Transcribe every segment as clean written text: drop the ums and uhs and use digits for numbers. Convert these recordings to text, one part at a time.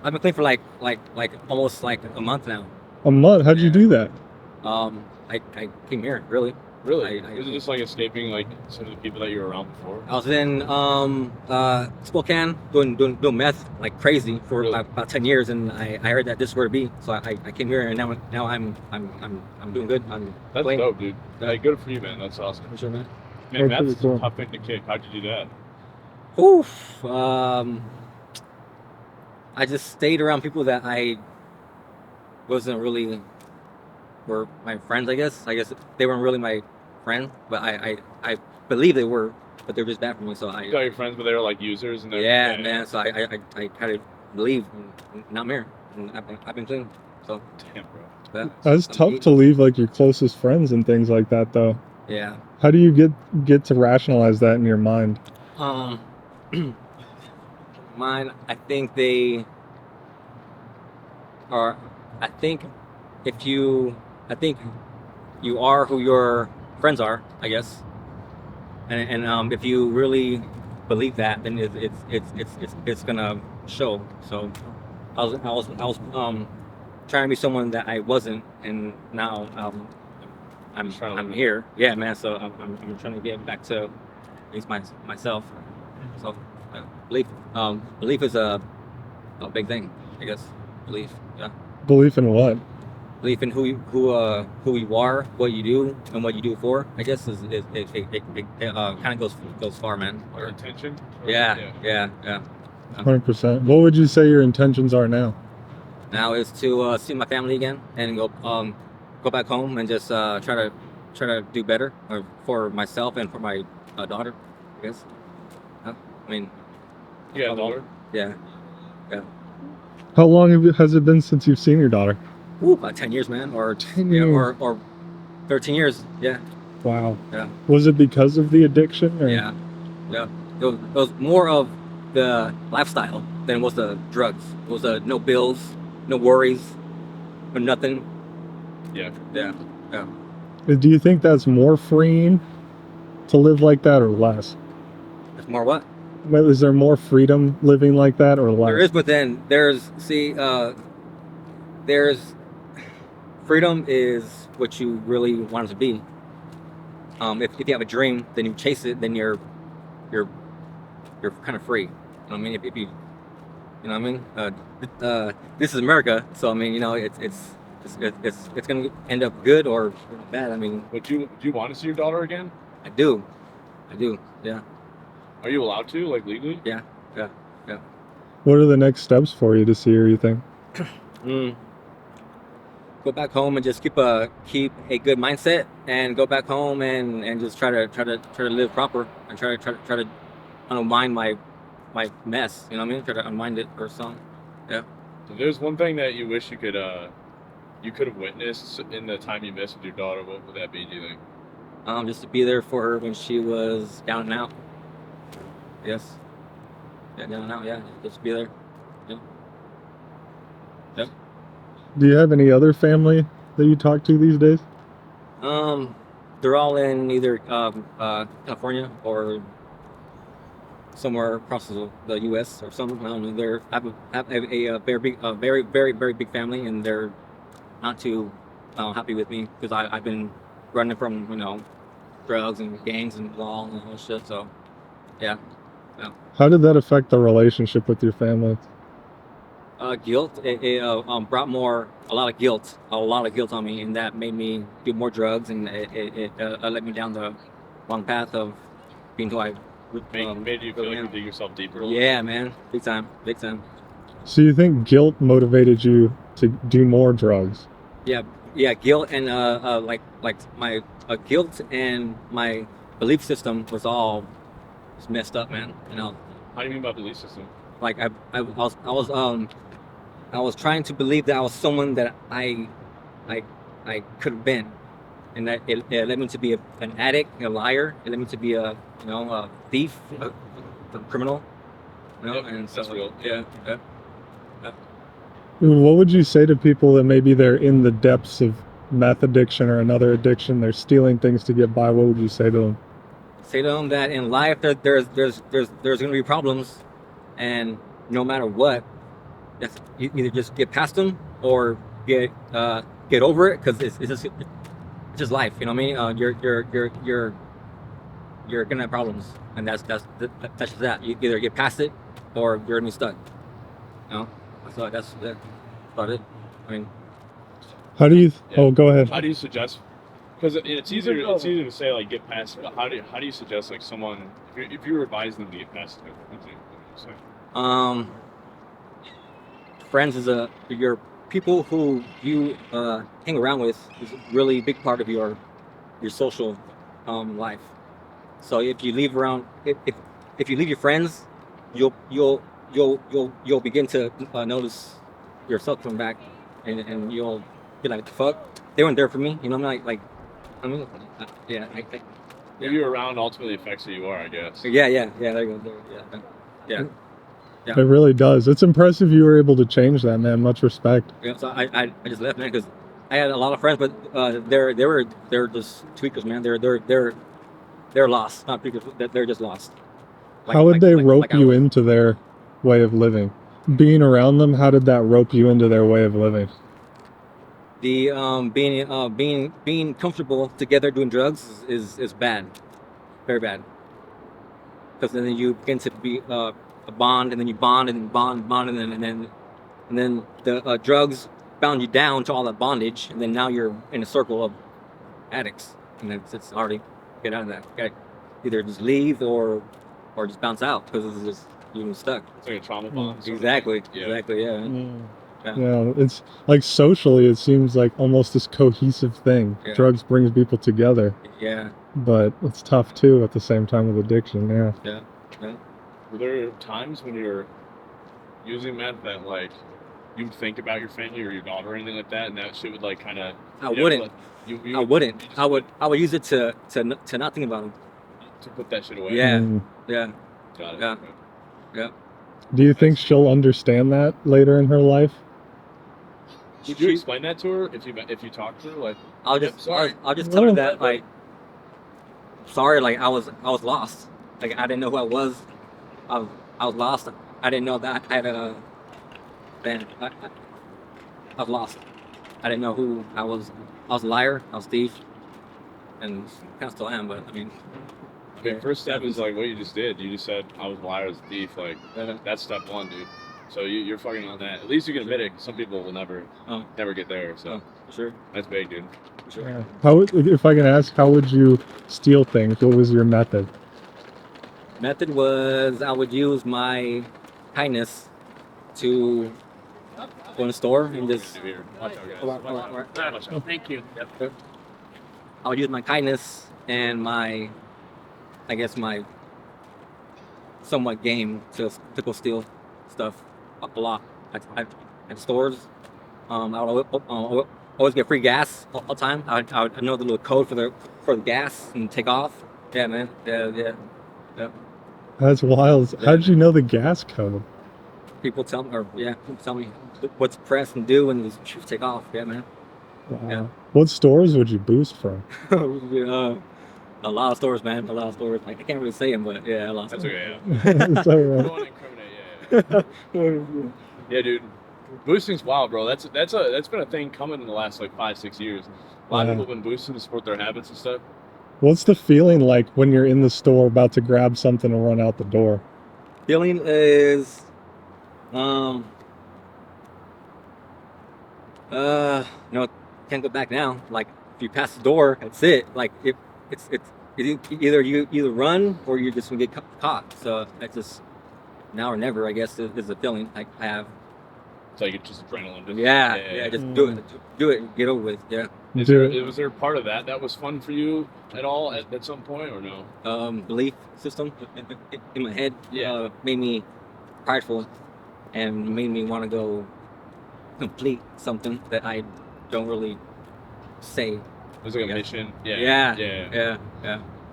I've been clean for like almost like a month now. A month? How'd you Yeah. do that? I came here really. Really? I Is it just like escaping like some of the people that you were around before? I was in Spokane doing meth like crazy for Really? about 10 years, and I heard that this is where to be, so I came here, and now I'm doing good. I'm That's playing. dope, dude. Yeah. Like, good for you, man. That's awesome. For sure, man. Man, That's pretty that's cool. a tough thing to kick. How'd you do that? Oof. I just stayed around people that I wasn't really were my friends. I guess they weren't really my friend, but I believe they were, but they're just bad for me. So You got your friends, but they were like users, and yeah, man. So I kind of believe, and now I'm here, and I've been clean. So Damn, bro. yeah, That's tough to leave like your closest friends and things like that, though. yeah. How do you get to rationalize that in your mind? Um, mine. I think they are. I think if you, I think you are who your friends are, I guess. And if you really believe that, then it's gonna show. So I was trying to be someone that I wasn't, and now I'm here. Yeah, man. So I'm trying to get back to at least myself. So belief belief is a big thing, I guess. Belief, yeah. Belief in what? Belief in who you are, what you do, and what you do for. I guess it kind of goes far, man. Your intention? Yeah. 100%. What would you say your intentions are now? Now is to see my family again and go back home and just try to do better for myself and for my daughter, I guess. I mean, You got a daughter? yeah. How long has it been since you've seen your daughter? Ooh, about 10 years, man, or 10 yeah, years. or 13 years. Yeah. Wow. Yeah. Was it because of the addiction? Or? Yeah. It was more of the lifestyle than it was the drugs. It was no bills, no worries, or nothing. Yeah. Do you think that's more freeing to live like that or less? It's more what? Well, is there more freedom living like that or less? There is, but then there's freedom is what you really want it to be. If you have a dream, then you chase it, then you're kind of free. You know what I mean? If you know what I mean? This is America, so I mean, you know, it's gonna end up good or bad. I mean, Do you want to see your daughter again? I do, yeah. Are you allowed to, like, legally? Yeah. What are the next steps for you to see her, you think? Go back home and just keep a good mindset, and go back home and just try to live proper, and try to unwind my mess. You know what I mean? Try to unwind it or something. Yeah. If there's one thing that you wish you could have witnessed in the time you missed with your daughter, what would that be, do you think? Just to be there for her when she was down and out. Yes. Yeah, down and out. Yeah, just be there. Yeah. Yep. Do you have any other family that you talk to these days? They're all in either California or somewhere across the U.S. or something. I don't know. I have a very big family, and they're not too happy with me because I've been running from drugs and gangs and law and all that shit. So yeah. How did that affect the relationship with your family? Guilt. It brought a lot of guilt on me, and that made me do more drugs, and it led me down the wrong path of being who I. Made you feel like you dig yourself deeper. Yeah, man, big time. So you think guilt motivated you to do more drugs? Yeah, guilt and like my guilt and my belief system was all just messed up, man. You know. How do you mean by belief system? Like I was trying to believe that I was someone that I could have been, and that it led me to be an addict, a liar. It led me to be a thief, a criminal. Yep, and so that's real. Yeah. What would you say to people that maybe they're in the depths of meth addiction or another addiction, they're stealing things to get by? What would you say to them? Say to them that in life there's going to be problems, and no matter what, That's either just get past them or get over it, because it's just life. You know what I mean? You're gonna have problems, and that's just that. You either get past it or you're gonna be stuck. You know, so that's about it. I mean, How do you? Yeah. Oh, go ahead. How do you suggest? Because it's easier to say like get past it, but how do you suggest like someone if you advise them to get past it? What do you say? Friends is your people who you hang around with is a really big part of your social life. So if you leave around, if you leave your friends, you'll begin to notice yourself coming back, and you'll be like, the fuck, they weren't there for me. You know what I mean? Yeah. Who you're around ultimately affects who you are, I guess. Yeah. There you go. Yeah. It really does. It's impressive you were able to change that, man. Much respect. Yeah. So I just left, man, because I had a lot of friends, but they're just tweakers, man. They're lost, not tweakers. They're just lost. How would they rope you into their way of living? Being around them, how did that rope you into their way of living? The being comfortable together doing drugs is bad, very bad. Because then you begin to be a bond, and then you bond and bond, and then the drugs bound you down to all that bondage, and then now you're in a circle of addicts, and it's hard to get out of that. You gotta either just leave or just bounce out, because it's just you're stuck. It's like a trauma bond. Exactly. Yeah. Exactly. Yeah. Yeah, it's like socially, it seems like almost this cohesive thing. Yeah. Drugs brings people together. Yeah. But it's tough too at the same time with addiction. Yeah. Yeah. Were there times when you're using meth that like you think about your family or your daughter or anything like that, and that shit would like kind of? I wouldn't. I wouldn't. I would use it to not think about them. To put that shit away. Yeah. Mm. Yeah. Got it. Yeah. Okay. Yeah. Do you think she'll understand that later in her life? Would you explain that to her if you talk to her? Like, I'll just sorry. I'll just tell her that, like, sorry, like I was lost. Like I didn't know who I was. I was lost. I didn't know that I had a man. I was lost. I didn't know who I was. I was a liar. I was a thief, and kind of still am. But I mean, okay, first step is like what you just did. You just said I was a liar, I was a thief. Like that's step one, dude. So you're fucking on that. At least you can admit it. Some people will never get there. So for sure, that's big, dude. For sure. Yeah. How, if I can ask, how would you steal things? What was your method? Method was I would use my kindness to go in the store and just. Watch out, guys. Thank you. Yep. I would use my kindness and my, I guess my somewhat game to go steal stuff a lot at stores. I would always get free gas all the time. I would know the little code for the gas and take off. Yeah, man. Yeah. That's wild. How did you know the gas code? People tell me what to press and do and just take off. Yeah, man. Wow. Yeah. What stores would you boost from? A lot of stores, man. A lot of stores. Like, I can't really say them, but yeah, a lot. That's okay. It's all right. Don't want to incriminate. Yeah. Yeah, dude. Boosting's wild, bro. That's been a thing coming in the last like 5-6 years. A lot of people have been boosting to support their habits and stuff. What's the feeling like when you're in the store about to grab something and run out the door? Feeling is, can't go back now. Like if you pass the door, that's it. Like it's either you run or you're just gonna get caught. So that's just now or never, I guess, is a feeling like I have. It's like it's just adrenaline. Just do it and get over with. Yeah. Was there part of that was fun for you at all at some point or no? Belief system in my head made me prideful and made me want to go complete something that I don't really say. It was like a mission. Yeah.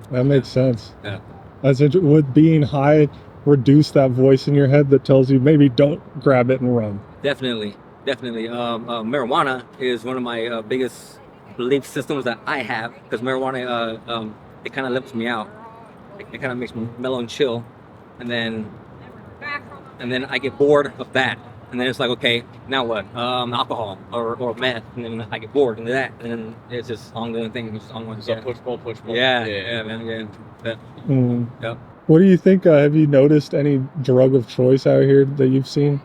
That makes sense. Yeah. Would being high reduce that voice in your head that tells you maybe don't grab it and run? Definitely. Marijuana is one of my biggest belief systems that I have, because marijuana it kind of lifts me out. It kind of makes me mellow and chill, and then I get bored of that, and then it's like, okay, now what? Alcohol or meth, and then I get bored into that, and then it's just ongoing thing. Just ongoing. So push pull. Yeah, man, yeah. Mm. Yep. What do you think? Have you noticed any drug of choice out here that you've seen?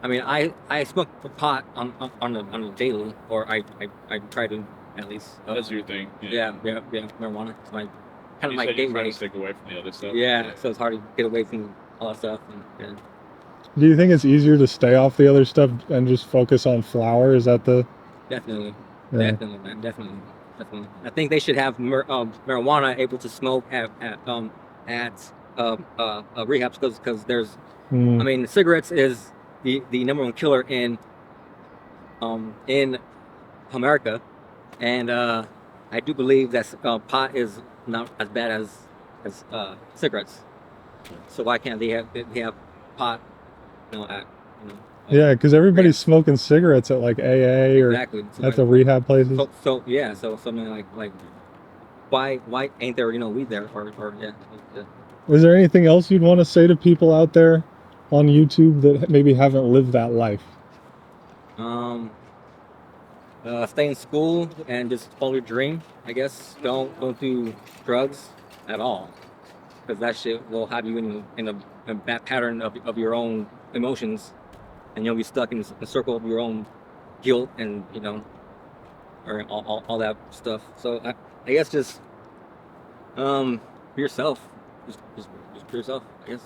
I mean, I smoke pot on the daily, or I try to at least. That's your thing. Yeah, marijuana. It's my kind of You my said you're trying gateway. to stick away from the other stuff. Yeah, so it's hard to get away from all that stuff. And Do you think it's easier to stay off the other stuff and just focus on flower? Is that the? definitely, Yeah. definitely, man, definitely. I think they should have marijuana able to smoke at rehabs because there's. Mm. I mean, cigarettes is the number one killer in America, and I do believe that pot is not as bad as cigarettes. So why can't they have pot? You know, at you know. Yeah, because everybody's rehab. smoking cigarettes at like AA or Exactly. So at the rehab places. so something like why ain't there weed there or yeah. Is there anything else you'd want to say to people out there on YouTube that maybe haven't lived that life? Stay in school and just follow your dream. I guess don't do drugs at all, because that shit will have you in a bad pattern of your own emotions, and you'll be stuck in a circle of your own guilt and or all that stuff. So I guess just be yourself. Just be yourself, I guess.